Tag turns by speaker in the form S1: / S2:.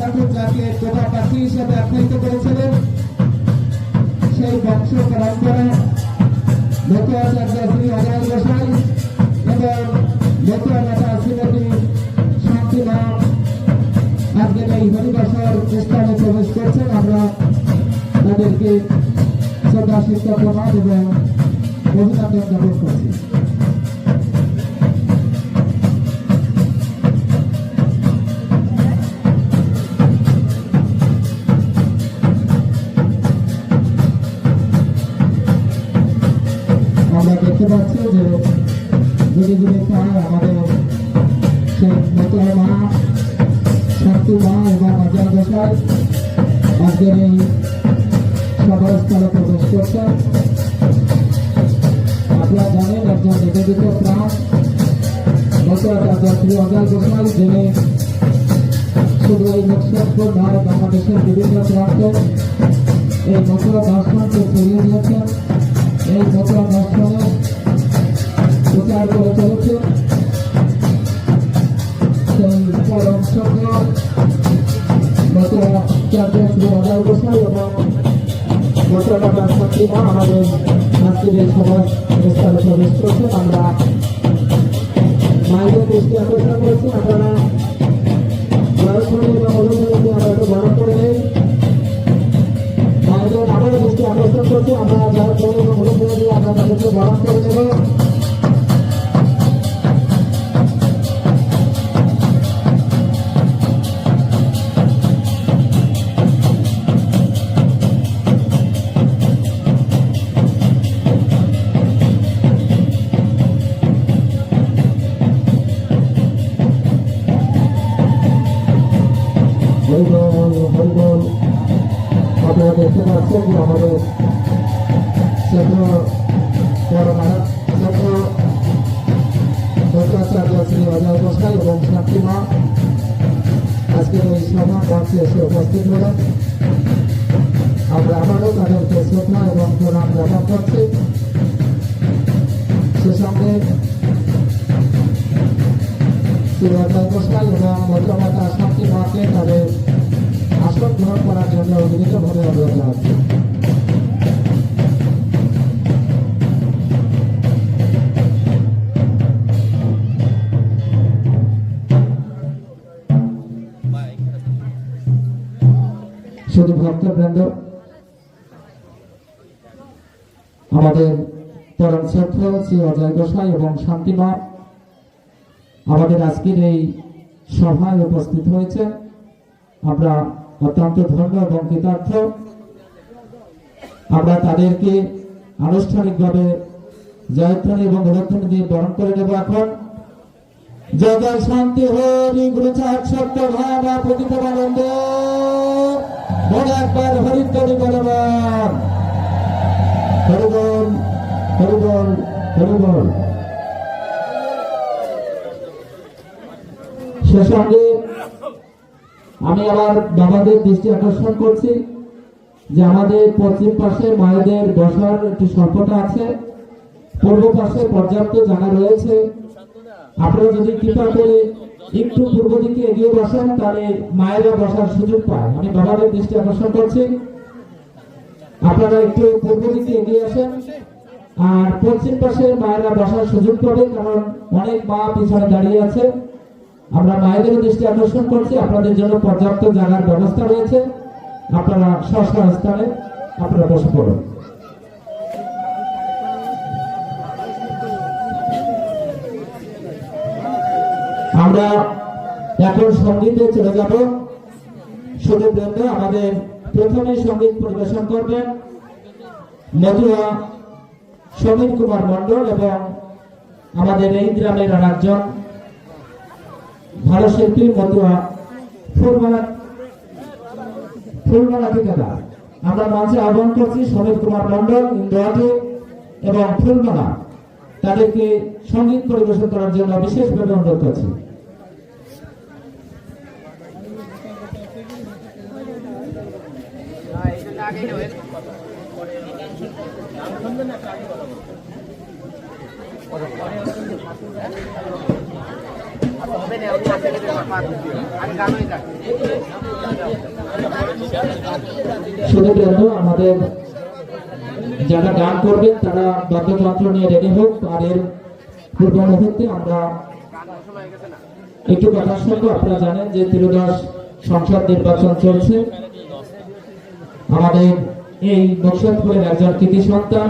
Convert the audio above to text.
S1: ঠাকুর যাকে তোতা পাখি হিসেবে আখ্যায়িত করেছিলেন, সেই বংশ পরম্পরা মতুয়াচার্য শ্রী অজয় গোসাই এবং মতুয়া নেতা শ্রীমতী শান্তিমা আজকের এই হরিবাসর স্থানে প্রবেশ করছেন। আমরা তাদেরকে শ্রদ্ধা শিক্ষা প্রণাম এবং অভিনন্দন জ্ঞাপন করছি। আমরা দেখতে পাচ্ছি যে ধীরে ধীরে প্রায় আমাদের সেই মতুয়া মা, শান্তি মা এবং অজয় গোসাই আজকের এই সভাস্থলে প্রবেশ করছেন। আপনারা জানেন একজন নিবেদিত প্রাণ মতুয়াচার্য শ্রী অজয় গোসাই, যিনি শুধু এই মুর্শিদাবাদ নয় বাংলাদেশের বিভিন্ন প্রান্তে এই মতুয়া দর্শনকে ছড়িয়ে দিয়েছেন। এই মতুয়া দর্শনে প্রচার করে চলেছে সেই পরম সভ্য মতুয়াচার্য শ্রী অজয় গোসাই এবং মতুয়া নেতা শান্তিমা আমাদের আজকের এই সভাস্থলে প্রবেশ করছেন। আমরা মায়েদের দৃষ্টি আকর্ষণ করেছি। আপনারা জয়ধ্বনি এবং অনুধ্বনি আমরা একটু বড় করে নেই। মায়েদের আবার দৃষ্টি আকর্ষণ করছি। আমরা জয়ধ্বনি এবং অনুধ্বনি দিয়ে আমরা তাদেরকে বরণ করে নেব। আপনারা দেখতে পাচ্ছেন যে আমাদের মতুয়াচার্য শ্রী অজয় গোসাই এবং শান্তিমা আজকের এই সভা মঞ্চে এসে উপস্থিত হলেন। আমরা আবারও তাদেরকে শ্রদ্ধা এবং প্রণাম জ্ঞাপন করছি। সে সঙ্গে শ্রী অজয় গোসাই এবং মতুয়া নেতা শান্তিমাকে তাদের আসন গ্রহণ করার জন্য বিনীতভাবে অনুরোধ জানাচ্ছি। শুধু ভক্তবৃন্দ, আমাদের পরম শ্রদ্ধ শ্রী অজয় গোসাই এবং শান্তিমা আমাদের আজকের এই সভায় উপস্থিত হয়েছে। আমরা অত্যন্ত ধন্য এবং কৃতার্থ। আমরা তাদেরকে আনুষ্ঠানিকভাবে জয়ধ্বনি এবং অনুধ্বনি দিয়ে বরণ করে নেব। এখন জয় জয় শান্তি হরি গুরু চার সত্য ভাবা প্রকৃতানন্দ মনে একবার হরিধ্বনি বলবান হরিবল হরিবল হরিবল। সে সঙ্গে আমি আবার বাবাদের দৃষ্টি আকর্ষণ করছি যে আমাদের পশ্চিম পাশে মায়েদের বসার একটি স্বল্পতা আছে, পূর্ব পাশে পর্যাপ্ত জায়গা রয়েছে। আপনারা যদি কৃপা করে একটু পূর্ব দিকে এগিয়ে বসেন তাহলে মায়েরা বসার সুযোগ পায়। আমি বাবাদের দৃষ্টি আকর্ষণ করছি, আপনারা একটু পূর্ব দিকে এগিয়ে আসেন আর পশ্চিম পাশে মায়েরা বসার সুযোগ পাবে, কারণ অনেক মা পিছনে দাঁড়িয়ে আছে। আমরা মায়েদের দৃষ্টি আকর্ষণ করছি, আপনাদের জন্য পর্যাপ্ত জায়গার ব্যবস্থা রয়েছে। আপনারা স্ব স্থানে আপনারা বসে পড়ুন। আমরা এখন সঙ্গীতে চলে যাব। শুধু বৃন্দ আমাদের প্রথমে সঙ্গীত পরিবেশন করবেন মতুয়া সমীর কুমার মন্ডল এবং আমাদের এই গ্রামের আরেকজন ভালো শিল্পী মতুয়া ফুলমালা ঠিকাদার। আমরা মঞ্চে আহ্বান করছি সমীর কুমার মন্ডল, ইন্দ্রাটি এবং ফুলমালা, তাদেরকে সঙ্গীত পরিবেশন করার জন্য বিশেষভাবে অনুরোধ করছি। শুধু আমাদের যারা গান করবেন তারা বাদ্যযন্ত্র নিয়ে রেডি হোক। আর এর পূর্ব মুহূর্তে আমরা একটু কথা শুনবো। আপনারা জানেন যে ত্রিদশ সংসদ নির্বাচন চলছে। আমাদের এই নকশাদপুরের একজন কৃতি সন্তান